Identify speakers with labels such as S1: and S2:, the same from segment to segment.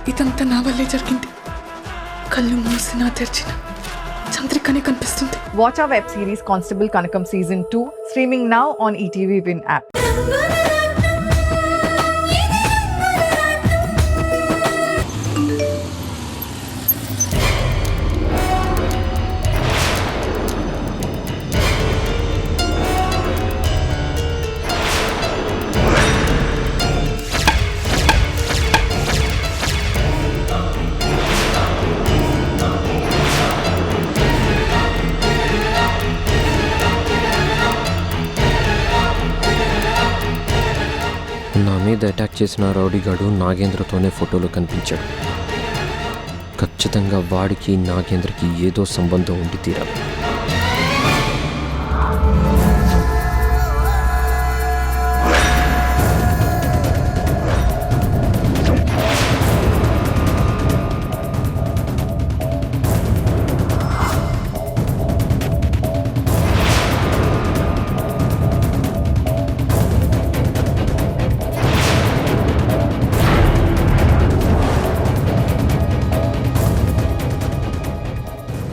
S1: ఇదంతా నా వల్లే జరిగింది. కళ్ళు మూసినా తెరిచిన చంద్రికనే కనిపిస్తుంది.
S2: Watch our web series Constable Kanakam Season 2 streaming now on ETV Win app.
S3: నా మీద అటాక్ చేసిన రౌడీగాడు నాగేంద్రతోనే ఫోటోలో కనిపించాడు. ఖచ్చితంగా వాడికి నాగేంద్రకి ఏదో సంబంధం ఉండి తీరాలి.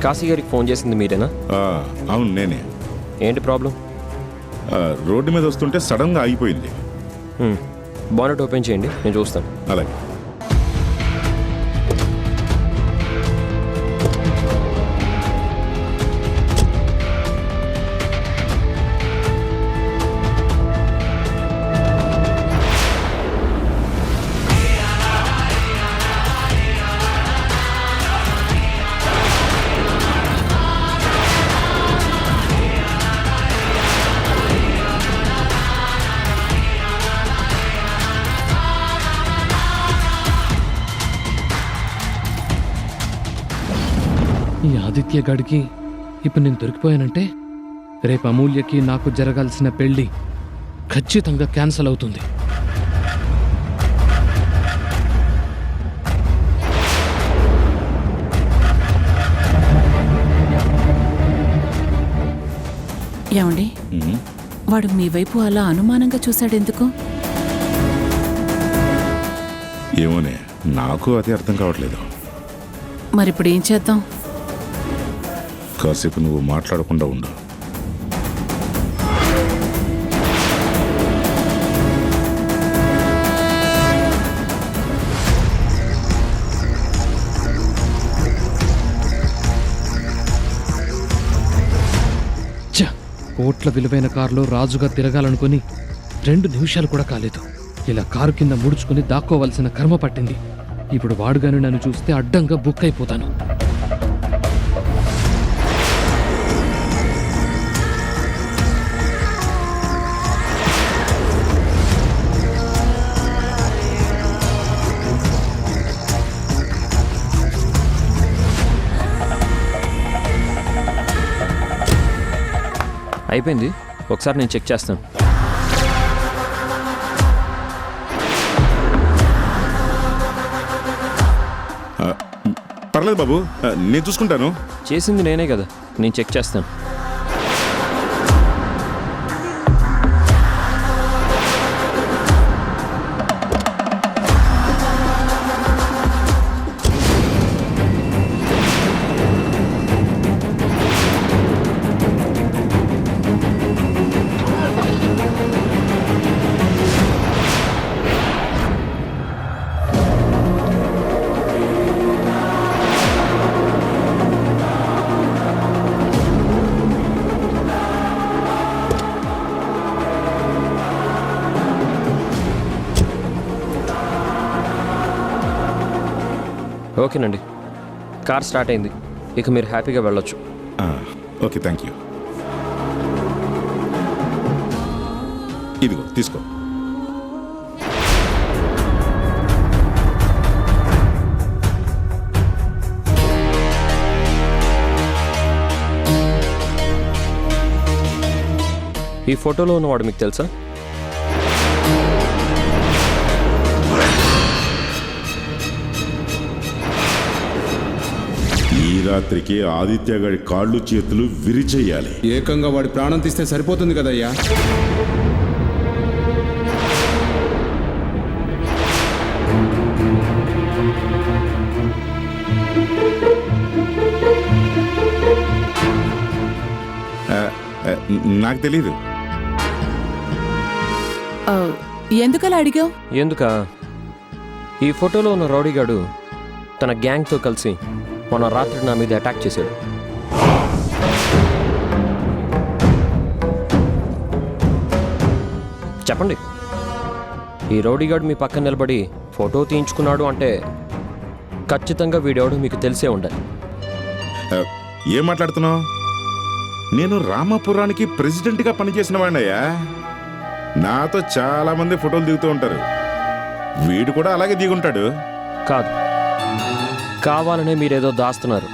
S3: కాశీ గారికి ఫోన్ చేసింది మీరేనా?
S4: అవును నేనే.
S3: ఏంటి ప్రాబ్లం?
S4: రోడ్డు మీద వస్తుంటే సడన్గా ఆగిపోయింది.
S3: బానెట్ ఓపెన్ చేయండి, నేను చూస్తాను.
S4: అలాగే.
S5: ఈ ఆదిత్య గడికి ఇప్పుడు నేను దొరికిపోయానంటే రేపు అమూల్యకి నాకు జరగాల్సిన పెళ్లి ఖచ్చితంగా క్యాన్సిల్ అవుతుంది.
S6: ఏమండి, వాడు మీ వైపు అలా అనుమానంగా చూశాడెందుకు?
S4: ఏమోనే, నాకు అదే అర్థం కావట్లేదు.
S6: మరిప్పుడు ఏం చేద్దాం?
S4: కాసేపు నువ్వు మాట్లాడకుండా ఉండు.
S5: కోట్ల విలువైన కారులో రాజుగా తిరగాలనుకుని 2 నిమిషాలు కూడా కాలేదు. ఇలా కారు కింద ముడుచుకుని దాక్కోవలసిన కర్మ పట్టింది. ఇప్పుడు వాడుగాని నన్ను చూస్తే అడ్డంగా బుక్ అయిపోతాను.
S3: అయిపోయింది, ఒకసారి నేను చెక్ చేస్తాను.
S4: పర్లేదు బాబు, నేను చూసుకుంటాను.
S3: చేసింది నేనే కదా, నేను చెక్ చేస్తాను. ఓకేనండి, కార్ స్టార్ట్ అయింది, ఇక మీరు హ్యాపీగా వెళ్ళొచ్చు.
S4: Okay, thank you. ఇదిగో తీసుకో.
S3: ఈ ఫోటోలో ఉన్నవాడు మీకు తెలుసా?
S4: ఈ రాత్రికి ఆదిత్య గారి కాళ్ళు చేతులు విరిచేయాలి.
S7: ఏకంగా వాడి ప్రాణం తీస్తే సరిపోతుంది కదయ్యా.
S4: నాకు తెలీదు.
S6: ఆ, ఎందుకలా అడిగావు?
S3: ఎందుక ఈ ఫోటోలో ఉన్న రౌడీగాడు తన గ్యాంగ్తో కలిసి మొన్న రాత్రి నా మీద అటాక్ చేశాడు. చెప్పండి, ఈ రౌడీగాడు మీ పక్కన నిలబడి ఫోటో తీయించుకున్నాడు అంటే ఖచ్చితంగా వీడెవడో మీకు తెలిసే ఉండాలి.
S4: ఏం మాట్లాడుతున్నావు? నేను రామాపురానికి ప్రెసిడెంట్గా పనిచేసిన వాడినయ్యా. నాతో చాలా మంది ఫోటోలు దిగుతూ ఉంటారు. వీడు కూడా అలాగే దిగుంటాడు.
S3: కాదు, కావాలనే మీరేదో దాస్తున్నారు.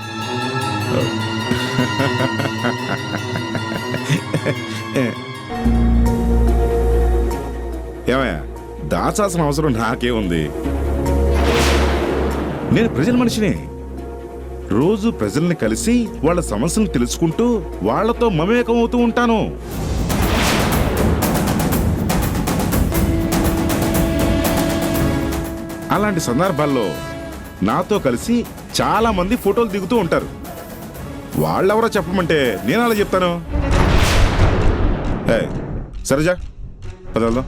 S4: ఏమయ్యా, దాచాల్సిన అవసరం నాకే ఉంది. నేను ప్రజల మనిషిని. రోజు ప్రజల్ని కలిసి వాళ్ళ సమస్యలను తెలుసుకుంటూ వాళ్లతో మమేకం అవుతూ ఉంటాను. అలాంటి సందర్భాల్లో నాతో కలిసి చాలా మంది ఫోటోలు దిగుతూ ఉంటారు. వాళ్ళెవరో చెప్పమంటే నేను అలా చెప్తాను. సరేజా, పదల్దాం.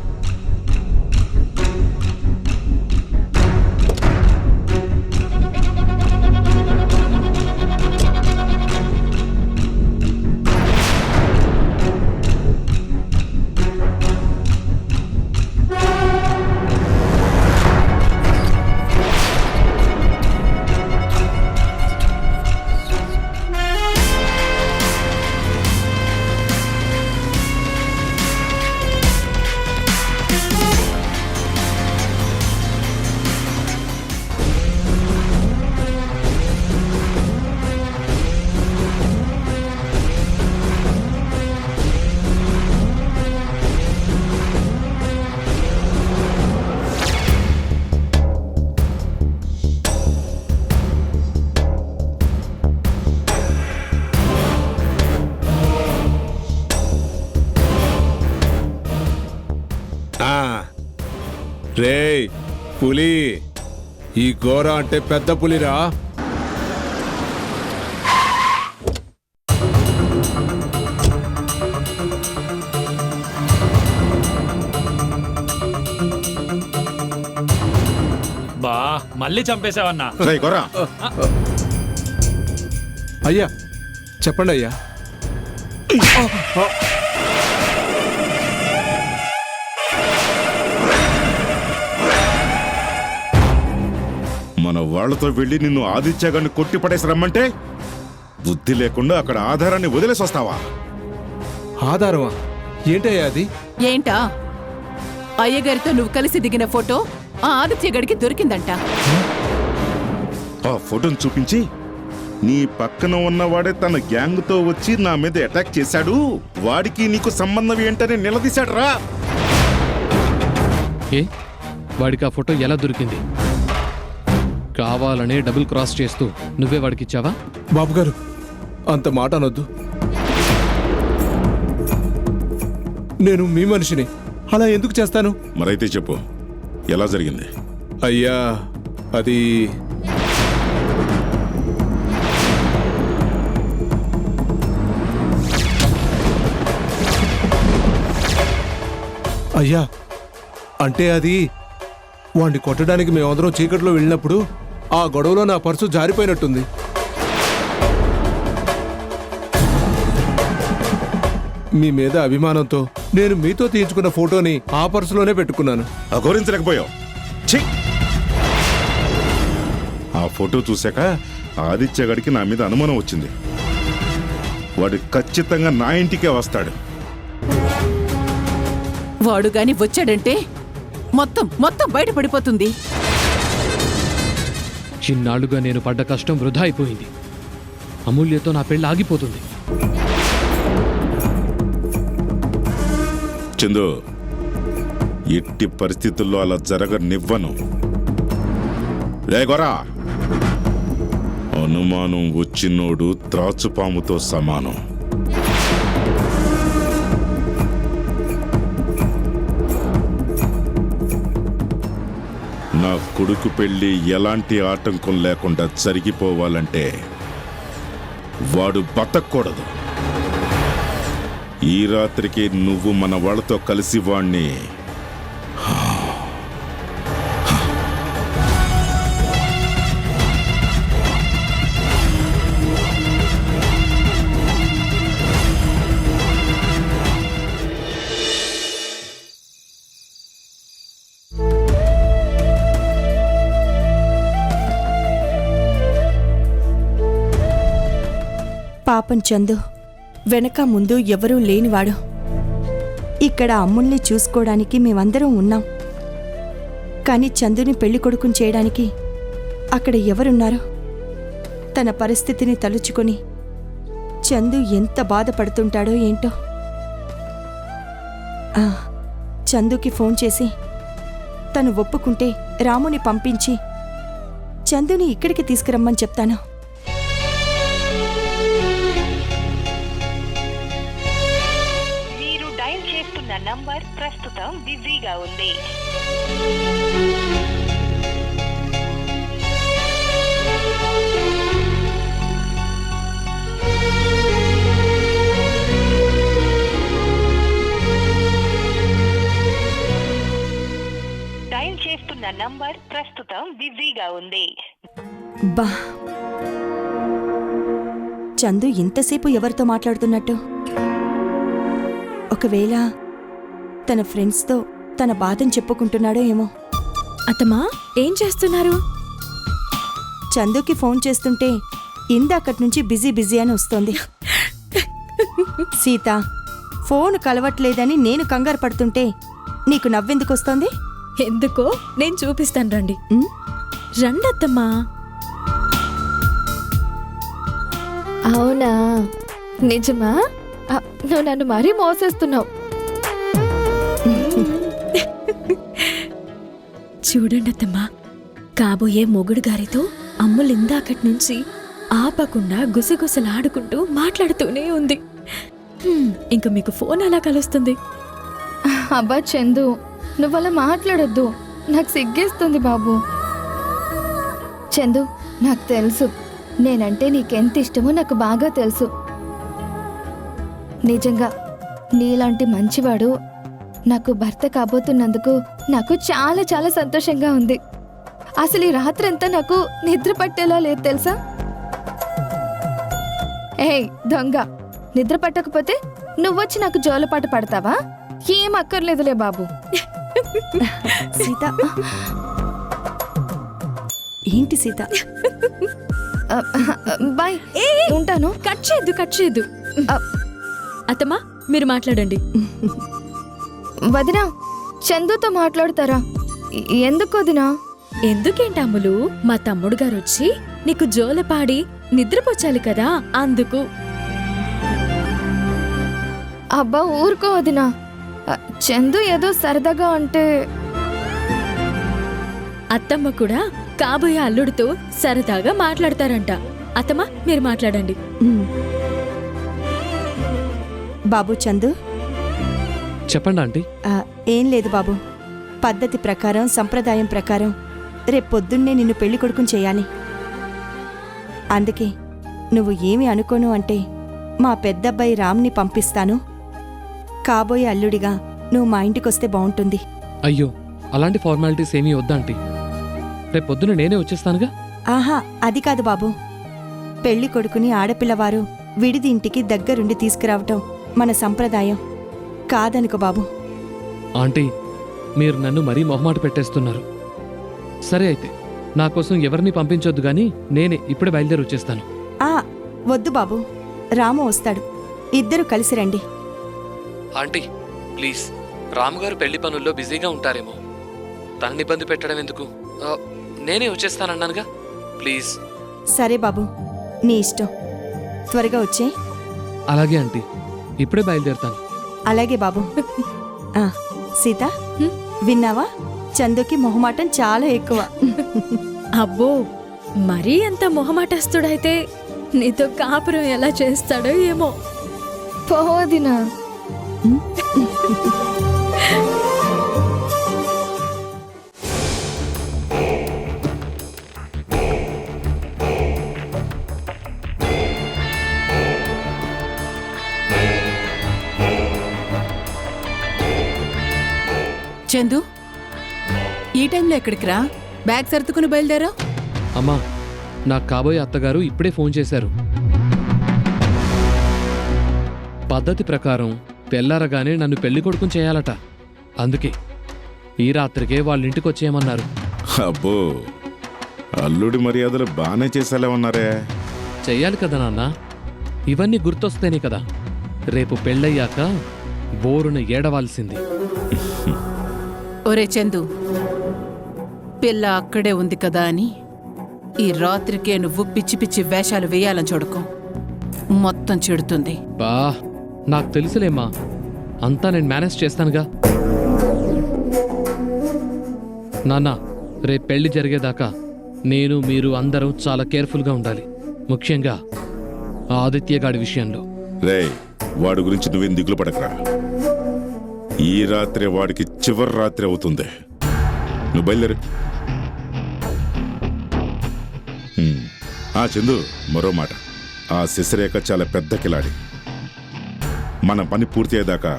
S7: రేయ్ పులి, ఈ ఘోర అంటే పెద్ద పులిరా.
S8: బా మళ్ళీ చంపేశావన్నా.
S4: రేయ్ గోరా,
S7: అయ్యా చెప్పండి అయ్యా.
S4: మన వాళ్లతో వెళ్ళి నిన్ను ఆదిత్యగాన్ని కొట్టి పడేసి రమ్మంటే బుద్ధి లేకుండా అక్కడ ఆధారాన్ని వదిలేసి వస్తావా?
S7: ఆధారమా? ఏంటయ్యా అది?
S6: ఏంటా? అయ్యగారితో నువ్వు కలిసి దిగిన ఫోటో ఆ ఆదిత్య గడికి దొరికిందంట.
S4: ఆ ఫోటోను చూపించి నీ పక్కన ఉన్నవాడే తన గ్యాంగ్తో వచ్చి నా మీద అటాక్ చేశాడు, వాడికి నీకు సంబంధం ఏంటని నిలదీశాడు రా.
S5: ఏ వాడికి ఆ ఫోటో ఎలా దొరికింది? కావాలనే డబుల్ క్రాస్ చేస్తూ నువ్వే వాడికి ఇచ్చావా?
S7: బాబు గారు, అంత మాట అనొద్దు. నేను మీ మనిషిని, అలా ఎందుకు చేస్తాను?
S4: మరైతే చెప్పు, ఎలా జరిగింది?
S7: అయ్యా అది అయ్యా అంటే అది వాణ్ణి కొట్టడానికి మేమందరం చీకట్లో వెళ్ళినప్పుడు ఆ గొడవలో నా పర్సు జారిపోయినట్టుంది. మీ మీద అభిమానంతో నేను మీతో తీయించుకున్న ఫోటోని ఆ పర్సులోనే పెట్టుకున్నాను.
S4: అఘోరించలేకపోయావు. ఛీ! ఆ ఫోటో చూశాక ఆదిత్య గడికి నా మీద అనుమానం వచ్చింది. వాడు ఖచ్చితంగా నా ఇంటికే వస్తాడు.
S6: వాడు గాని వచ్చాడంటే మొత్తం మొత్తం బయటపడిపోతుంది.
S5: చిన్నాళ్లుగా నేను పడ్డ కష్టం వృధా అయిపోయింది. అమూల్యతో నా పెళ్ళి ఆగిపోతుంది.
S4: చందు, ఎట్టి పరిస్థితుల్లో అలా జరగనివ్వను. లేగోరా, అనుమానం వచ్చినోడు త్రాచుపాముతో సమానం. నా కొడుకు పెళ్లి ఎలాంటి ఆటంకం లేకుండా జరిగిపోవాలంటే వాడు బతకూడదు. ఈ రాత్రికి నువ్వు మన వాళ్ళతో కలిసి వాణ్ణి
S9: పాపం చందు వెనక ముందు ఎవరూ లేనివాడు. ఇక్కడ అమ్ముల్ని చూసుకోవడానికి మేమందరం ఉన్నాం. కానీ చందుని పెళ్లి కొడుకుని చేయడానికి అక్కడ ఎవరున్నారు? తన పరిస్థితిని తలుచుకొని చందు ఎంత బాధపడుతుంటాడో ఏంటో. చందుకి ఫోన్ చేసి తను ఒప్పుకుంటే రాముని పంపించి చందుని ఇక్కడికి తీసుకురమ్మని చెప్తాను.
S10: నంబర్ ప్రస్తుతం బిజీగా ఉంది. డయల్ చేస్తున్న నంబర్ ప్రస్తుతం బిజీగా ఉంది.
S9: బా, చందు ఇంతసేపు ఎవరితో మాట్లాడుతున్నట్టు? ఒకవేళ తన ఫ్రెండ్స్తో తన బాధను చెప్పుకుంటున్నాడో ఏమో.
S1: అత్తమ్మా ఏం చేస్తున్నారు?
S9: చందుకి ఫోన్ చేస్తుంటే ఇందాకటి నుంచి బిజీ బిజీ అని వస్తోంది. సీత, ఫోన్ కలవట్లేదని నేను కంగారు పడుతుంటే నీకు నవ్వెందుకు వస్తోంది?
S1: ఎందుకో నేను చూపిస్తాను, రండి. రండి అత్తమ్మా.
S11: అవునా, నిజమా? నువ్వు నన్ను మరీ మోసేస్తున్నావు.
S1: చూడండి అత్తమ్మా, కాబోయే మొగుడు గారితో అమ్ములు ఇందాకటి నుంచి ఆపకుండా గుసగుసలాడుకుంటూ మాట్లాడుతూనే ఉంది. ఇంక మీకు ఫోన్ ఎలా కలుస్తుంది?
S11: అబ్బా చందు, నువ్వలా మాట్లాడొద్దు, నాకు సిగ్గేస్తుంది బాబు. చందు, నాకు తెలుసు నేనంటే నీకెంత ఇష్టమో నాకు బాగా తెలుసు. నిజంగా నీలాంటి మంచివాడు నాకు భర్త కాబోతున్నందుకు నాకు చాలా చాలా సంతోషంగా ఉంది. అసలు ఈ రాత్రంతా నాకు నిద్ర పట్టేలా లేదు తెలుసా? ఏయ్ దొంగ, నిద్ర పట్టకపోతే నువ్వొచ్చి నాకు జోలపాట పడతావా? ఏం అక్కర్లేదులే బాబు.
S9: సీత, ఏంటి సీత?
S11: బాయ్, ఉంటాను.
S1: కట్ చేయద్దు. అత్తమ్మా మీరు మాట్లాడండి.
S11: వదినా, చందుతో మాట్లాడతారా? ఎందుకు వదినా?
S1: ఎందుకేంటి అమ్ములు, మా తమ్ముడు గారు వచ్చి నీకు జోలపాడి నిద్రపోచాలి కదా, అందుకు.
S11: అబ్బా ఊరుకో వదినా, చందు ఏదో సరదాగా అంటే.
S1: అత్తమ్మ కూడా కాబోయే అల్లుడితో సరదాగా మాట్లాడతారంట. అత్తమ్మా మీరు మాట్లాడండి.
S9: బాబు చందు,
S5: చెప్పండి ఆంటీ.
S9: ఏం లేదు బాబు, పద్ధతి ప్రకారం సంప్రదాయం ప్రకారం రేపొద్దున్నే నిన్ను పెళ్లి కొడుకుని చేయాలి. అందుకే నువ్వు ఏమి అనుకోను అంటే మా పెద్దబ్బాయి రామ్ని పంపిస్తాను. కాబోయే అల్లుడిగా నువ్వు మా ఇంటికొస్తే బావుంటుంది.
S5: అయ్యో, అలాంటి ఫార్మాలిటీస్ ఏమీ వద్దాంటీ. రేపు పొద్దున నేనే వచ్చేస్తానుగా.
S9: ఆహా, అది కాదు బాబు. పెళ్లి కొడుకుని ఆడపిల్లవారు విడిది ఇంటికి దగ్గరుండి తీసుకురావటం మన సంప్రదాయం. కాదనుకో బాబు.
S5: ఆంటీ, మీరు నన్ను మరీ మొహమాట పెట్టేస్తున్నారు. సరే అయితే, నా కోసం ఎవరిని పంపించొద్దు గానీ నేనే ఇప్పుడే బయలుదేరి వచ్చేస్తాను.
S9: వద్దు బాబు, రాము వస్తాడు, ఇద్దరు కలిసి రండి.
S5: ఆంటీ ప్లీజ్, రాముగారు పెళ్లి పనుల్లో బిజీగా ఉంటారేమో, తనని ఇబ్బంది పెట్టడం ఎందుకు? నేనే వచ్చేస్తానన్నానుగా, ప్లీజ్.
S9: సరే బాబు, నీ ఇష్టం, త్వరగా వచ్చే.
S5: అలాగే ఆంటీ, ఇప్పుడే బయలుదేరుతాను.
S9: అలాగే బాబు. సీత, విన్నావా? చందుకి మొహమాటం చాలా ఎక్కువ.
S1: అబ్బో, మరీ అంత మొహమాటస్తుడైతే నీతో కాపురం ఎలా చేస్తాడో ఏమో.
S11: పోదినా.
S6: చందు ఈ టైంలో ఎక్కడికి రా? బ్యాగ్ సర్దుకుని బయలుదేరా.
S5: అమ్మా నాకు కాబోయే అత్తగారు ఇప్పుడే ఫోన్ చేశారు. పద్ధతి ప్రకారం తెల్లారగానే నన్ను పెళ్లి కొడుకుని చేయాలట. అందుకే ఈ రాత్రికే వాళ్ళ ఇంటికి వచ్చేయమన్నారు.
S4: అబ్బో, అల్లుడి మర్యాదలు బాగానే చేసేలా ఉన్నారే.
S5: చెయ్యాలి కదా నాన్న. ఇవన్నీ గుర్తొస్తేనే కదా రేపు పెళ్ళయ్యాక బోరున ఏడవాల్సింది.
S6: ఒరే చందు, పిల్ల అక్కడే ఉంది కదా అని ఈ రాత్రికే నువ్వు పిచ్చి పిచ్చి వేషాలు వేయాలని చూడకు. మొత్తం చెడుతుంది.
S5: బా నాకు తెలుసులేమ్మా, అంతా నేను మేనేజ్ చేస్తానుగా. నాన్న రేపు పెళ్లి జరిగేదాకా నేను మీరు అందరం చాలా కేర్ఫుల్గా ఉండాలి. ముఖ్యంగా ఆ ఆదిత్య గాడి విషయంలో.
S4: రే, వాడి గురించి నువ్వేం దిగులు పడకరా. ఈ రాత్రి వాడికి చివరి రాత్రి అవుతుంది. నువ్వు బయలుదేరు. చందు, మరో మాట. ఆ శశిరేఖ చాలా పెద్ద కిలాడి. మన పని పూర్తి అయ్యేదాకా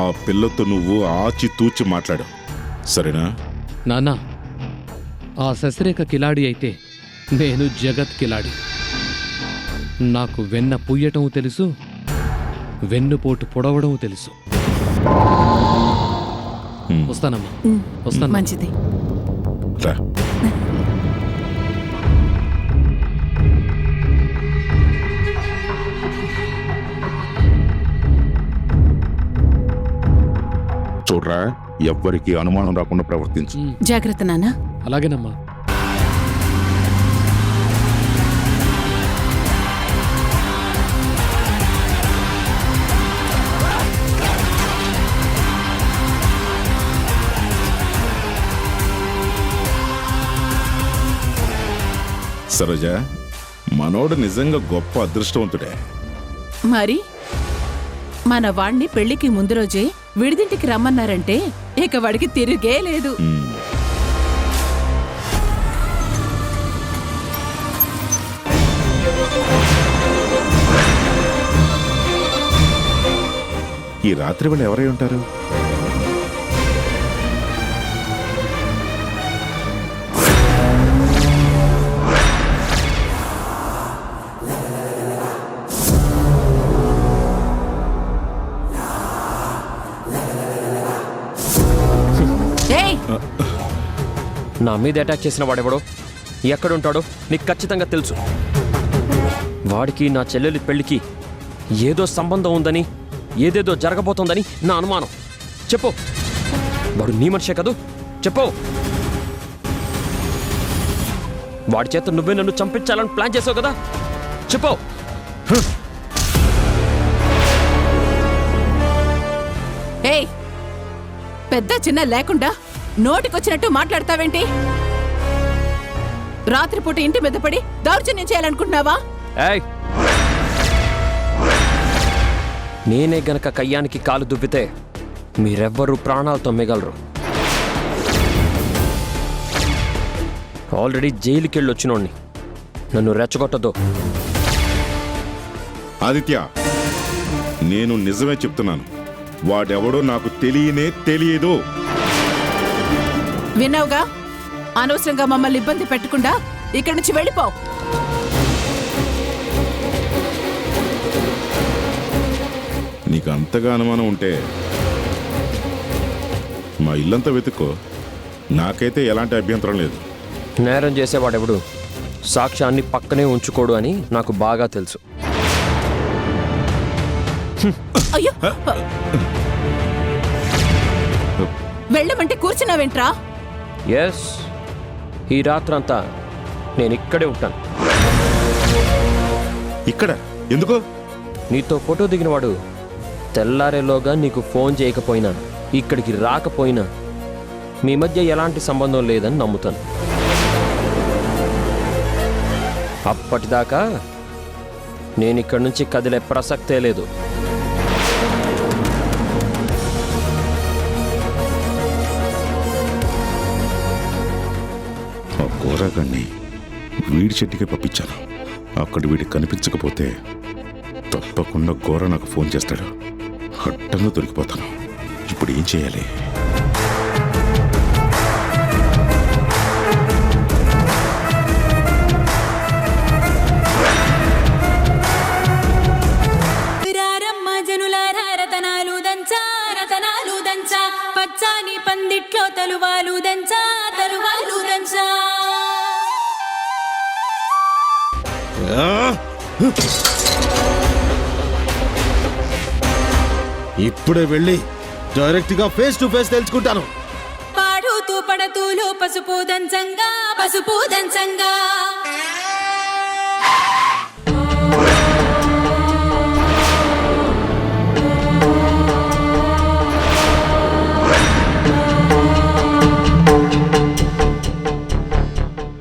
S4: ఆ పిల్లతో నువ్వు ఆచితూచి మాట్లాడు, సరేనా?
S5: నాన్న ఆ శశిరేఖ కిలాడి అయితే నేను జగత్ కిలాడి. నాకు వెన్న పుయ్యటం తెలుసు, వెన్నుపోటు పొడవడం తెలుసు. వస్తానమ్మా, వస్తాను.
S6: మంచిది.
S4: రా. చూడ్రా, ఎవ్వరికి అనుమానం రాకుండా ప్రవర్తించు.
S6: జాగ్రత్త నాన్న.
S5: అలాగేనమ్మా.
S4: సరోజ, మనోడు నిజంగా గొప్ప అదృష్టవంతుడే.
S6: మరి మన వాణ్ణి పెళ్లికి ముందు రోజే విడిదింటికి రమ్మన్నారంటే ఇక వాడికి తిరిగే లేదు.
S4: ఈ రాత్రి వాళ్ళు ఎవరై ఉంటారు?
S3: నా మీద అటాక్ చేసిన వాడెవడో, ఎక్కడుంటాడో నీకు ఖచ్చితంగా తెలుసు. వాడికి నా చెల్లెలి పెళ్లికి ఏదో సంబంధం ఉందని, ఏదేదో జరగబోతోందని నా అనుమానం. చెప్పు, వాడు నీ మనిషే కదూ? చెప్పు. వాడి చేత నువ్వే నన్ను చంపించాలని ప్లాన్ చేసావు కదా? చెప్పు.
S6: ఏయ్, పెద్ద చిన్న లేకుండా నోటికొచ్చినట్టు మాట్లాడతావేంటి? రాత్రిపూట ఇంటి మీద పడి దౌర్జన్యం చేయాలనుకుంటున్నావా?
S3: ఏయ్, నేనే గనక కయ్యానికి కాలు దువ్వితే మీరెవ్వరూ ప్రాణాలతో మిగలరు. ఆల్రెడీ జైలుకెళ్ళొచ్చినోడిని, నన్ను రెచ్చగొట్టదు.
S4: ఆదిత్య, నేను నిజమే చెప్తున్నాను. వాడెవడో నాకు తెలియదు.
S6: విన్నావుగా? అనవసరంగా మమ్మల్ని ఇబ్బంది పెట్టకుండా ఇక్కడి నుంచి వెళ్ళిపో.
S4: నీకు అంతగా అనుమానం ఉంటే మా ఇల్లంతా వెతుక్కో, నాకైతే ఎలాంటి అభ్యంతరం లేదు.
S3: నేరం చేసేవాడెవడు సాక్ష్యాన్ని పక్కనే ఉంచుకోడు అని నాకు బాగా తెలుసు.
S6: అయ్యో, వెళ్ళమంటే కూర్చున్నావేంట్రా?
S3: ఎస్, ఈ రాత్రంతా నేను ఇక్కడే ఉంటాను.
S4: ఇక్కడ ఎందుకో?
S3: నీతో ఫోటో దిగినవాడు తెల్లారేలోగా నీకు ఫోన్ చేయకపోయినా, ఇక్కడికి రాకపోయినా మీ మధ్య ఎలాంటి సంబంధం లేదని నమ్ముతాను. అప్పటిదాకా నేను ఇక్కడి నుంచి కదిలే ప్రసక్తే లేదు.
S4: ఆ ఘోరగాన్ని వీడి చెట్టుకే పంపించాను. అక్కడ వీడికి కనిపించకపోతే తప్పకుండా ఘోర నాకు ఫోన్ చేస్తాడు. హట్టంగా దొరికిపోతాను. ఇప్పుడు ఏం చేయాలి?
S7: ఇప్పుడే వెళ్ళి డైరెక్ట్ గా ఫేస్ టు ఫేస్ తెలుసుకుంటాను.
S12: పాడుతూ పడతూలు పసుపు దంచంగా